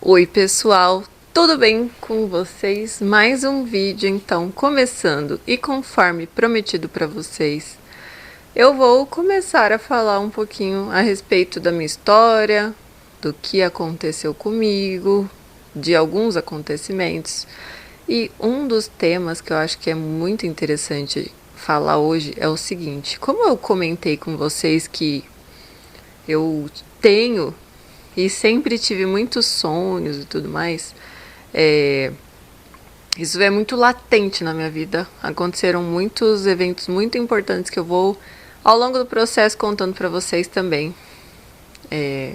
Oi pessoal, tudo bem com vocês? Mais um vídeo então começando e conforme prometido para vocês, eu vou começar a falar um pouquinho a respeito da minha história, do que aconteceu comigo, de alguns acontecimentos. E um dos temas que eu acho que é muito interessante falar hoje é o seguinte: como eu comentei com vocês que eu tenho e sempre tive muitos sonhos e tudo mais, é, isso é muito latente na minha vida. Aconteceram muitos eventos muito importantes que eu vou, ao longo do processo, contando para vocês também. É,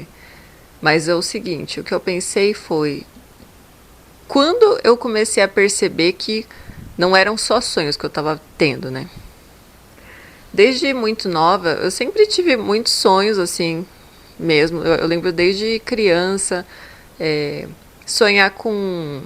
mas é o seguinte, o que eu pensei foi, quando eu comecei a perceber que não eram só sonhos que eu estava tendo, né? Desde muito nova, eu sempre tive muitos sonhos, assim, mesmo. Eu lembro desde criança, é, sonhar com,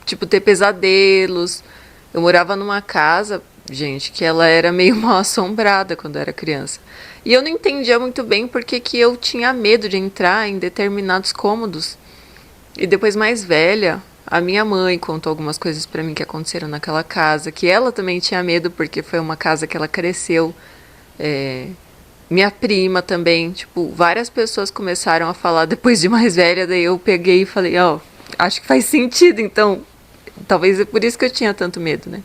tipo, ter pesadelos. Eu morava numa casa, gente, que ela era meio mal assombrada quando eu era criança. E eu não entendia muito bem porque que eu tinha medo de entrar em determinados cômodos. E depois, mais velha, a minha mãe contou algumas coisas para mim que aconteceram naquela casa, que ela também tinha medo porque foi uma casa que ela cresceu. É, minha prima também, tipo, várias pessoas começaram a falar depois de mais velha, daí eu peguei e falei, ó, acho que faz sentido, então, talvez é por isso que eu tinha tanto medo, né?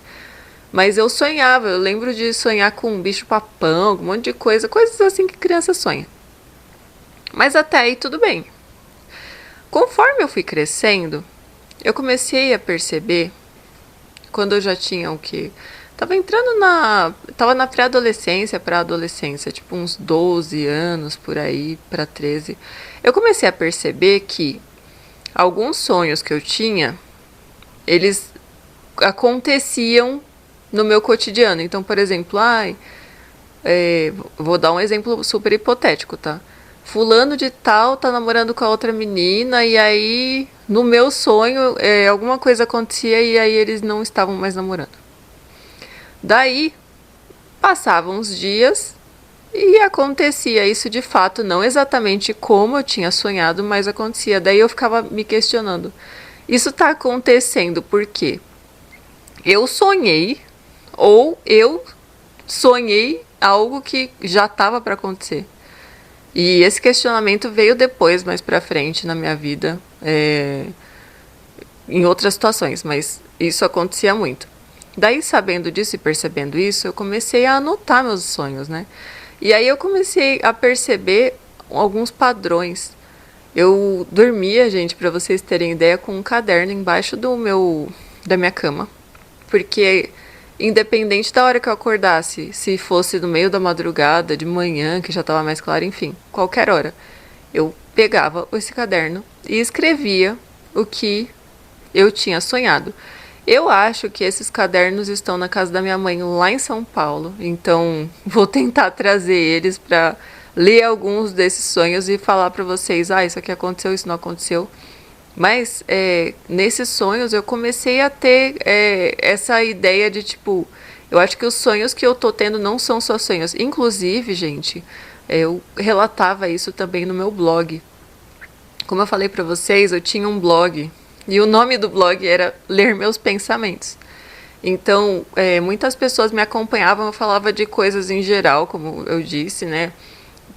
Mas eu sonhava, eu lembro de sonhar com um bicho-papão, um monte de coisa, coisas assim que criança sonha. Mas até aí tudo bem. Conforme eu fui crescendo, eu comecei a perceber, quando eu já tinha o quê? Tava na pré-adolescência para adolescência, tipo uns 12 anos por aí, para 13. Eu comecei a perceber que alguns sonhos que eu tinha, eles aconteciam no meu cotidiano. Então, por exemplo, vou dar um exemplo super hipotético, tá? Fulano de tal tá namorando com a outra menina e aí no meu sonho alguma coisa acontecia e aí eles não estavam mais namorando. Daí passavam os dias e acontecia isso de fato, não exatamente como eu tinha sonhado, mas acontecia. Daí eu ficava me questionando: isso tá acontecendo porque eu sonhei ou eu sonhei algo que já estava para acontecer? E esse questionamento veio depois, mais pra frente na minha vida, em outras situações, mas isso acontecia muito. Daí, sabendo disso e percebendo isso, eu comecei a anotar meus sonhos, né? E aí eu comecei a perceber alguns padrões. Eu dormia, gente, para vocês terem ideia, com um caderno embaixo da minha cama, porque independente da hora que eu acordasse, se fosse no meio da madrugada, de manhã, que já estava mais claro, enfim, qualquer hora, eu pegava esse caderno e escrevia o que eu tinha sonhado. Eu acho que esses cadernos estão na casa da minha mãe lá em São Paulo, então vou tentar trazer eles para ler alguns desses sonhos e falar para vocês, isso aqui aconteceu, isso não aconteceu. Mas nesses sonhos eu comecei a ter essa ideia de tipo, eu acho que os sonhos que eu tô tendo não são só sonhos. Inclusive, gente, eu relatava isso também no meu blog. Como eu falei para vocês, eu tinha um blog e o nome do blog era Ler Meus Pensamentos. Então, muitas pessoas me acompanhavam, eu falava de coisas em geral, como eu disse, né?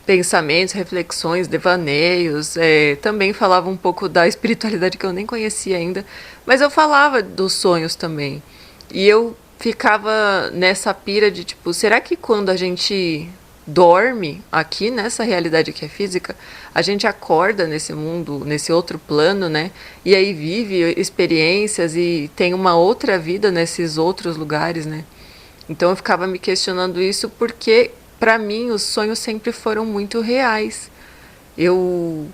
Pensamentos, reflexões, devaneios. Também falava um pouco da espiritualidade que eu nem conhecia ainda, mas eu falava dos sonhos também. E eu ficava nessa pira de tipo, será que quando a gente dorme aqui nessa realidade que é física, a gente acorda nesse mundo, nesse outro plano, né? E aí vive experiências e tem uma outra vida nesses outros lugares, né? Então eu ficava me questionando isso porque para mim os sonhos sempre foram muito reais. Eu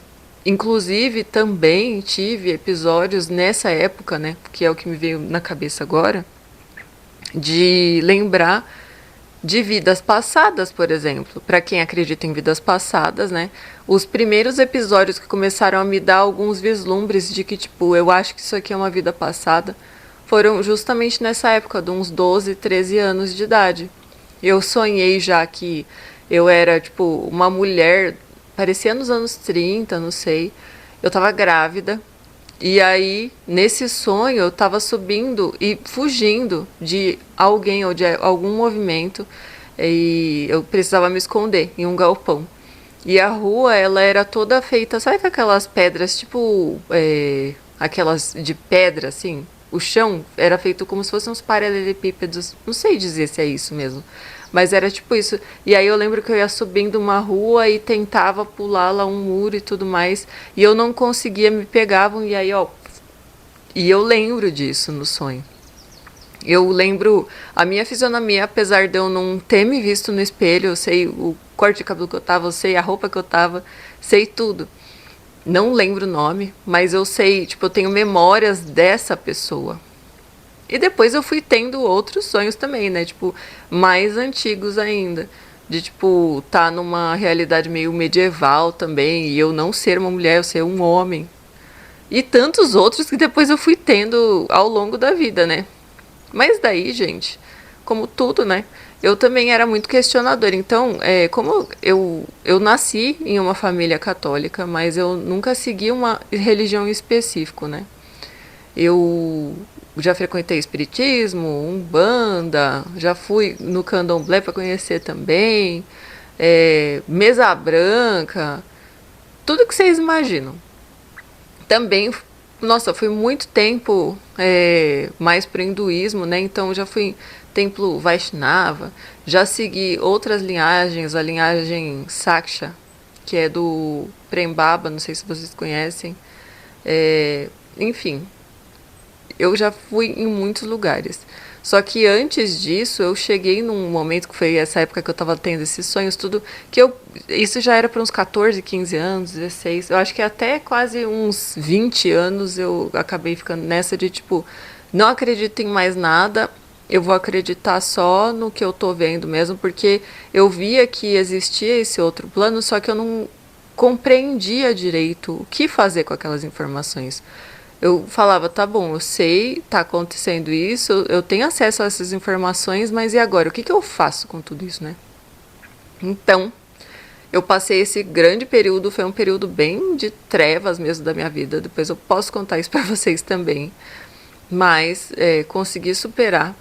inclusive também tive episódios nessa época, né, que é o que me veio na cabeça agora, de lembrar de vidas passadas, por exemplo. Para quem acredita em vidas passadas, né? Os primeiros episódios que começaram a me dar alguns vislumbres de que, tipo, eu acho que isso aqui é uma vida passada, foram justamente nessa época, de uns 12, 13 anos de idade. Eu sonhei já que eu era, tipo, uma mulher, parecia nos anos 30, não sei. Eu tava grávida E aí, nesse sonho, eu tava subindo e fugindo de alguém ou de algum movimento e eu precisava me esconder em um galpão. E a rua, ela era toda feita, sabe com aquelas pedras, tipo, aquelas de pedra, assim? O chão era feito como se fossem uns paralelepípedos, não sei dizer se é isso mesmo, mas era tipo isso. E aí eu lembro que eu ia subindo uma rua e tentava pular lá um muro e tudo mais, e eu não conseguia, me pegavam, e aí, ó. E eu lembro disso no sonho. Eu lembro a minha fisionomia, apesar de eu não ter me visto no espelho, eu sei o corte de cabelo que eu tava, eu sei a roupa que eu tava, sei tudo. Não lembro o nome, mas eu sei, tipo, eu tenho memórias dessa pessoa. E depois eu fui tendo outros sonhos também, né? Tipo, mais antigos ainda. De, tipo, tá numa realidade meio medieval também. E eu não ser uma mulher, eu ser um homem. E tantos outros que depois eu fui tendo ao longo da vida, né? Mas daí, gente, como tudo, né? Eu também era muito questionadora. Então, como eu nasci em uma família católica, mas eu nunca segui uma religião em específico, né? Eu já frequentei espiritismo, umbanda, já fui no candomblé para conhecer também, mesa branca, tudo que vocês imaginam. Também, nossa, fui muito tempo mais pro hinduísmo, né? Então já fui templo Vaishnava, já segui outras linhagens, a linhagem Saksha, que é do Prem Baba, não sei se vocês conhecem. Enfim, eu já fui em muitos lugares. Só que antes disso, eu cheguei num momento que foi essa época que eu tava tendo esses sonhos, tudo, que eu. Isso já era para uns 14, 15 anos, 16. Eu acho que até quase uns 20 anos eu acabei ficando nessa de tipo, não acredito em mais nada, eu vou acreditar só no que eu tô vendo mesmo, porque eu via que existia esse outro plano, só que eu não compreendia direito o que fazer com aquelas informações. Eu falava, tá bom, eu sei, tá acontecendo isso, eu tenho acesso a essas informações, mas e agora? O que eu faço com tudo isso, né? Então, eu passei esse grande período, foi um período bem de trevas mesmo da minha vida. Depois eu posso contar isso pra vocês também. Mas consegui superar.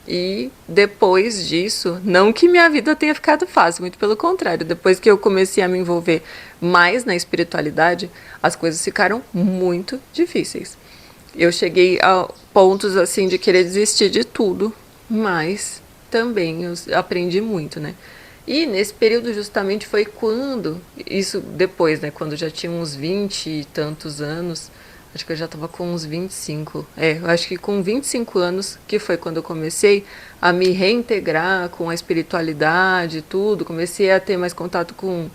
E depois disso, não que minha vida tenha ficado fácil, muito pelo contrário. Depois que eu comecei a me envolver mais na espiritualidade, as coisas ficaram muito difíceis. Eu cheguei a pontos assim de querer desistir de tudo, mas também eu aprendi muito, né? E nesse período justamente foi quando, isso depois, né, quando já tinha uns 20 e tantos anos, acho que eu já estava com uns 25. Eu acho que com 25 anos, que foi quando eu comecei a me reintegrar com a espiritualidade e tudo, comecei a ter mais contato com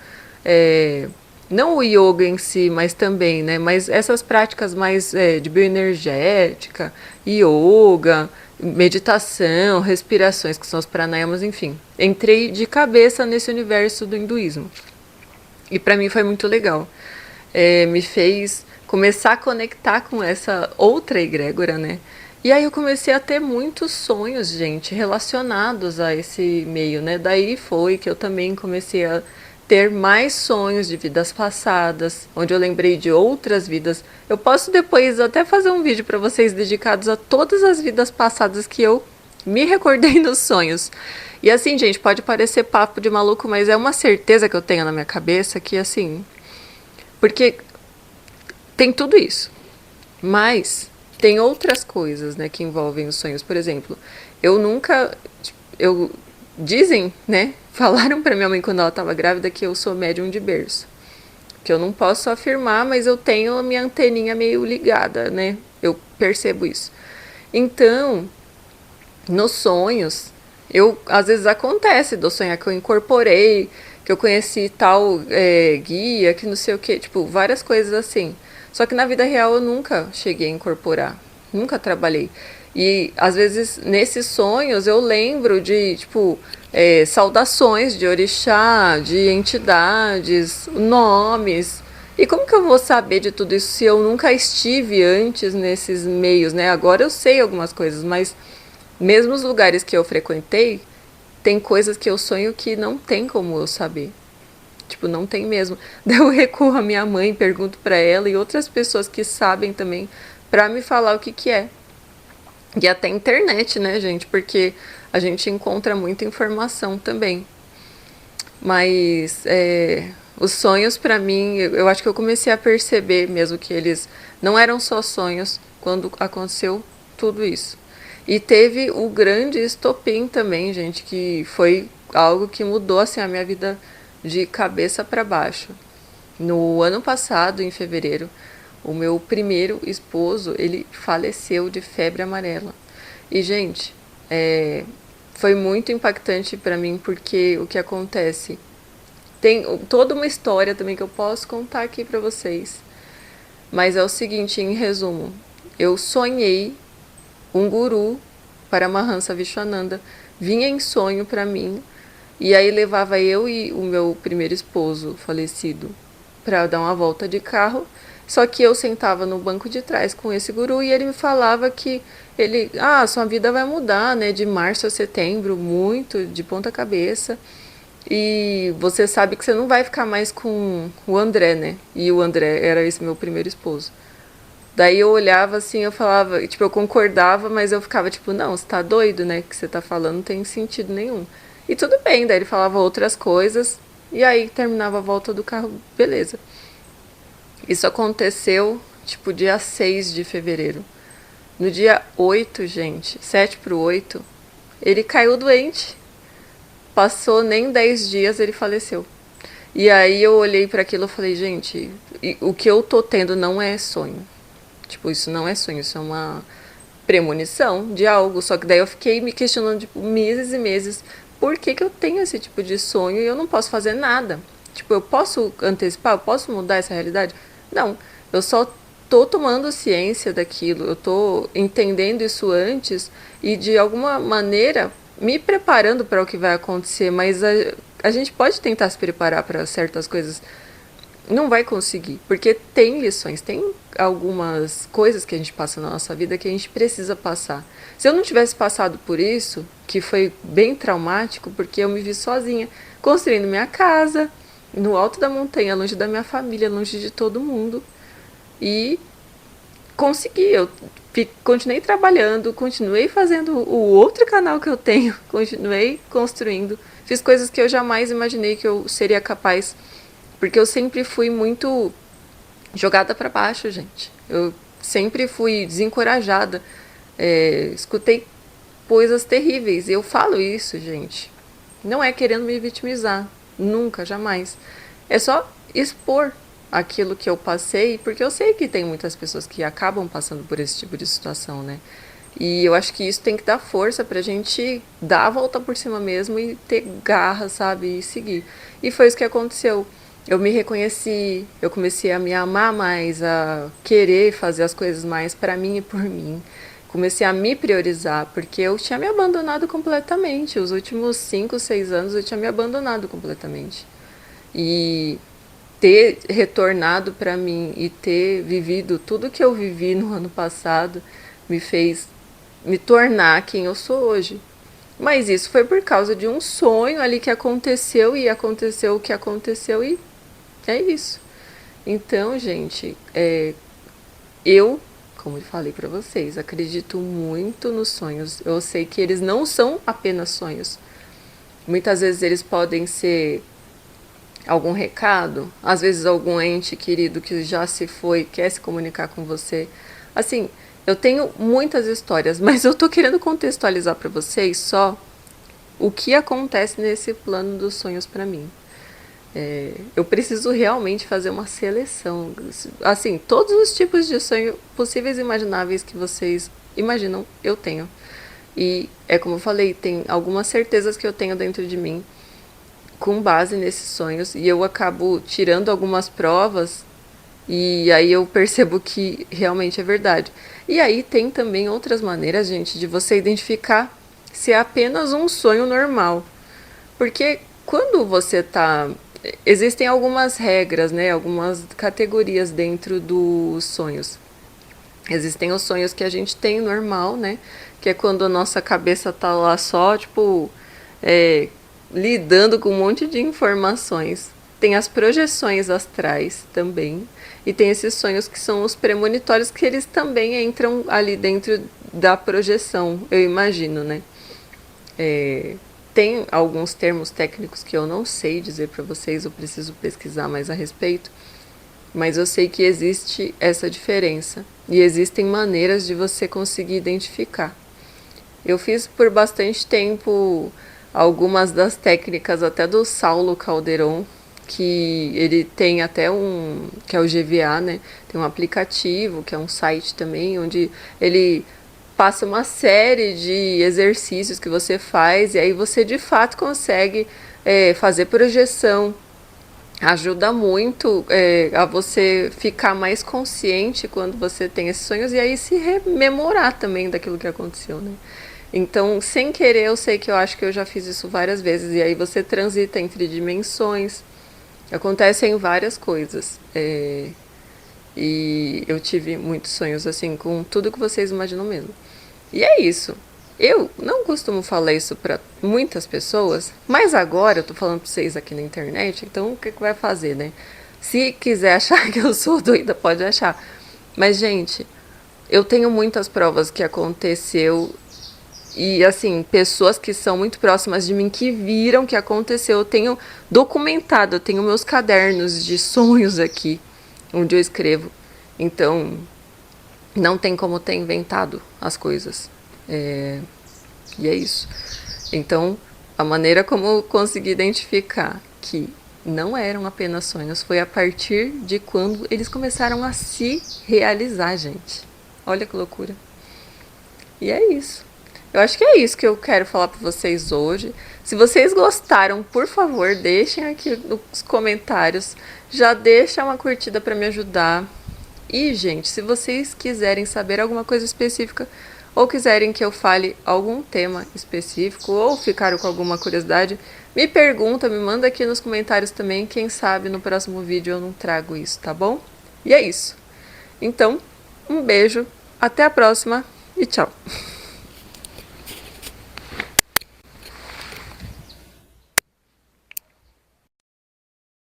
não o yoga em si, mas também, né? Mas essas práticas mais de bioenergética, yoga, meditação, respirações, que são os pranayamas, enfim. Entrei de cabeça nesse universo do hinduísmo. E para mim foi muito legal. Me fez começar a conectar com essa outra egrégora, né? E aí eu comecei a ter muitos sonhos, gente, relacionados a esse meio, né? Daí foi que eu também comecei a ter mais sonhos de vidas passadas, onde eu lembrei de outras vidas. Eu posso depois até fazer um vídeo para vocês dedicados a todas as vidas passadas que eu me recordei nos sonhos. E assim, gente, pode parecer papo de maluco, mas é uma certeza que eu tenho na minha cabeça que assim, porque tem tudo isso. Mas tem outras coisas, né, que envolvem os sonhos. Por exemplo, eu nunca eu dizem, né, falaram para minha mãe quando ela estava grávida que eu sou médium de berço. Que eu não posso afirmar, mas eu tenho a minha anteninha meio ligada, né? Eu percebo isso. Então, nos sonhos, eu às vezes acontece de eu sonhar que eu incorporei, que eu conheci tal guia, que não sei o que, tipo, várias coisas assim. Só que na vida real eu nunca cheguei a incorporar, nunca trabalhei. E às vezes nesses sonhos eu lembro de, tipo, saudações de orixá, de entidades, nomes. E como que eu vou saber de tudo isso se eu nunca estive antes nesses meios, né? Agora eu sei algumas coisas, mas mesmo os lugares que eu frequentei, tem coisas que eu sonho que não tem como eu saber. Tipo, não tem mesmo. Daí eu recorro à minha mãe, pergunto pra ela e outras pessoas que sabem também pra me falar o que que é. E até internet, né, gente? Porque a gente encontra muita informação também. Mas os sonhos pra mim, eu acho que eu comecei a perceber mesmo que eles não eram só sonhos quando aconteceu tudo isso. E teve o grande estopim também, gente, que foi algo que mudou assim a minha vida de cabeça para baixo. No ano passado, em fevereiro, o meu primeiro esposo, ele faleceu de febre amarela. E, gente, foi muito impactante para mim porque o que acontece? Tem toda uma história também que eu posso contar aqui para vocês. Mas é o seguinte, em resumo, eu sonhei um guru para Mahansa Vishwananda, vinha em sonho para mim, e aí levava eu e o meu primeiro esposo falecido para dar uma volta de carro. Só que eu sentava no banco de trás com esse guru e ele me falava que sua vida vai mudar, né, de março a setembro, muito, de ponta cabeça. E você sabe que você não vai ficar mais com o André, né? E o André era esse meu primeiro esposo. Daí eu olhava assim, eu falava, tipo, eu concordava, mas eu ficava tipo, não, você tá doido, né? O que você tá falando não tem sentido nenhum. E tudo bem, daí ele falava outras coisas, e aí terminava a volta do carro, beleza. Isso aconteceu, tipo, dia 6 de fevereiro. No dia 8, gente, 7 pro 8, ele caiu doente. Passou nem 10 dias, ele faleceu. E aí eu olhei para aquilo e falei, gente, o que eu tô tendo não é sonho. Tipo, isso não é sonho, isso é uma premonição de algo. Só que daí eu fiquei me questionando, tipo, meses e meses, por que que eu tenho esse tipo de sonho e eu não posso fazer nada? Tipo, eu posso antecipar, eu posso mudar essa realidade? Não, eu só tô tomando ciência daquilo, eu tô entendendo isso antes e de alguma maneira me preparando para o que vai acontecer, mas a gente pode tentar se preparar para certas coisas, não vai conseguir, porque tem lições, tem algumas coisas que a gente passa na nossa vida que a gente precisa passar. Se eu não tivesse passado por isso, que foi bem traumático, porque eu me vi sozinha, construindo minha casa, no alto da montanha, longe da minha família, longe de todo mundo, e consegui, eu continuei trabalhando, continuei fazendo o outro canal que eu tenho, continuei construindo, fiz coisas que eu jamais imaginei que eu seria capaz, porque eu sempre fui muito jogada para baixo, gente. Eu sempre fui desencorajada, escutei coisas terríveis, e eu falo isso, gente. Não é querendo me vitimizar, nunca, jamais. É só expor aquilo que eu passei, porque eu sei que tem muitas pessoas que acabam passando por esse tipo de situação, né? E eu acho que isso tem que dar força pra gente dar a volta por cima mesmo e ter garra, sabe? E seguir. E foi isso que aconteceu. Eu me reconheci, eu comecei a me amar mais, a querer fazer as coisas mais pra mim e por mim. Comecei a me priorizar, porque eu tinha me abandonado completamente. Os últimos 5, 6 anos eu tinha me abandonado completamente. E ter retornado para mim e ter vivido tudo que eu vivi no ano passado me fez me tornar quem eu sou hoje. Mas isso foi por causa de um sonho ali que aconteceu e aconteceu o que aconteceu e é isso. Então, gente, eu, como eu falei para vocês, acredito muito nos sonhos. Eu sei que eles não são apenas sonhos. Muitas vezes eles podem ser algum recado, às vezes algum ente querido que já se foi quer se comunicar com você. Assim, eu tenho muitas histórias, mas eu tô querendo contextualizar para vocês só o que acontece nesse plano dos sonhos para mim. Eu preciso realmente fazer uma seleção. Assim, todos os tipos de sonho possíveis e imagináveis que vocês imaginam, eu tenho. E é como eu falei, tem algumas certezas que eu tenho dentro de mim com base nesses sonhos e eu acabo tirando algumas provas e aí eu percebo que realmente é verdade. E aí tem também outras maneiras, gente, de você identificar se é apenas um sonho normal. Porque quando você tá. Existem algumas regras, né? Algumas categorias dentro dos sonhos. Existem os sonhos que a gente tem normal, né? Que é quando a nossa cabeça tá lá só, tipo, lidando com um monte de informações. tem as projeções astrais também, e tem esses sonhos que são os premonitórios, que eles também entram ali dentro da projeção, eu imagino, né? Tem alguns termos técnicos que eu não sei dizer para vocês, eu preciso pesquisar mais a respeito, mas eu sei que existe essa diferença e existem maneiras de você conseguir identificar. Eu fiz por bastante tempo algumas das técnicas até do Saulo Calderon, que ele tem até que é o GVA, né? Tem um aplicativo, que é um site também, onde ele passa uma série de exercícios que você faz e aí você de fato consegue fazer projeção. Ajuda muito a você ficar mais consciente quando você tem esses sonhos e aí se rememorar também daquilo que aconteceu, né? Então, sem querer, eu sei que eu acho que eu já fiz isso várias vezes e aí você transita entre dimensões. Acontecem várias coisas. E eu tive muitos sonhos assim, com tudo que vocês imaginam mesmo. E é isso. Eu não costumo falar isso pra muitas pessoas, mas agora eu tô falando pra vocês aqui na internet, então o que vai fazer, né? Se quiser achar que eu sou doida, pode achar. Mas, gente, eu tenho muitas provas que aconteceu e, assim, pessoas que são muito próximas de mim que viram que aconteceu. Eu tenho documentado, eu tenho meus cadernos de sonhos aqui, onde eu escrevo. Então, não tem como ter inventado as coisas. E é isso. Então, a maneira como eu consegui identificar que não eram apenas sonhos foi a partir de quando eles começaram a se realizar, gente. Olha que loucura. E é isso. Eu acho que é isso que eu quero falar para vocês hoje. Se vocês gostaram, por favor, deixem aqui nos comentários. Já deixa uma curtida para me ajudar. E, gente, se vocês quiserem saber alguma coisa específica ou quiserem que eu fale algum tema específico ou ficaram com alguma curiosidade, me pergunta, me manda aqui nos comentários também. Quem sabe no próximo vídeo eu não trago isso, tá bom? E é isso. Então, um beijo, até a próxima e tchau!